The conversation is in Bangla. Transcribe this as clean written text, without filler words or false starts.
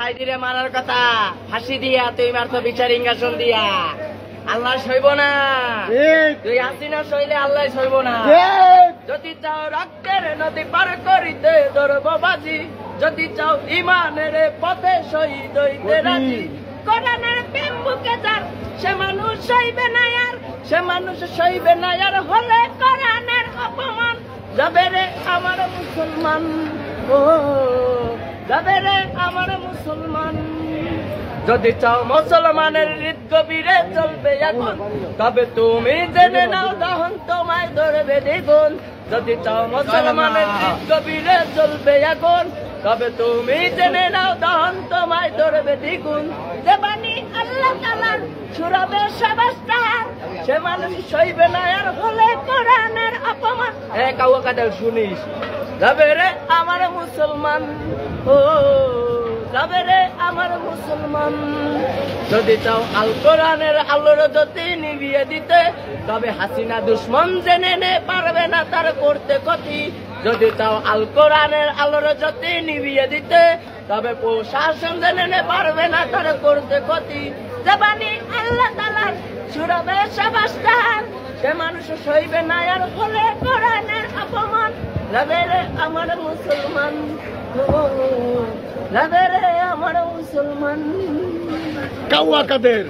হাইদিরে মারার কথা ফাঁসি দিয়া তুই মারতো বিচার ইঙ্গাসন দিয়া আল্লাহ সইব না। তুই হাসিনা সইলে আল্লাহ সইব না। যদি চাও রক্তের নদী পার করিতে ধরব বাজি, যদি চাও ইমানের পথে শহীদ হইতে রাজি। কোরআনের প্রেম বুকে যার সে মানুষ সইবে না আর, সে মানুষ সইবে না আর হলে কোরআনের অপমান। যাবে রে আমার মুসলমান, ও যাবে রে আমার মুসলমান। যদি চাও মুসলমানের হৃদ গভীরে চলবে এখন, তবে তুমি জেনে নাও দহন তোমায় ধরবে দ্বিগুণ। যদি চাও মুসলমানের হৃদ গভীরে চলবে এখন, তবে তুমি জেনে নাও দহন তোমায় ধরবে দ্বিগুণ। যে বাণী আল্লাহ তাআলার ছুড়াবে সবাস তাহার, সে মানুষ সইবে না আর হলে কোরআনের অপমান। কাউ কাদের শুনিস, যাবে রে আমার মুসলমান, ও যাবে রে আমার মুসলমান। যদি চাও আল কোরআনের আলোর জ্যোতি নিভিয়ে দিতে, তবে হাসিনা দুশ্মন জেনে নে পারবে না তার করতে ক্ষতি। যদি চাও আল কোরআনের আলোর জ্যোতি নিভিয়ে দিতে, তবে প্রশাসন জেনে নে পারবে না তার করতে ক্ষতি। যে বাণী আল্লাহ তাআলার ছুড়াবে সবাস তাহার, সে মানুষ সইবে না আর হলে কোরআনের অপমান। যাবে রে আমার মুসলমান, যাবে রে আমার মুসলমান। কাওয়া কাদের।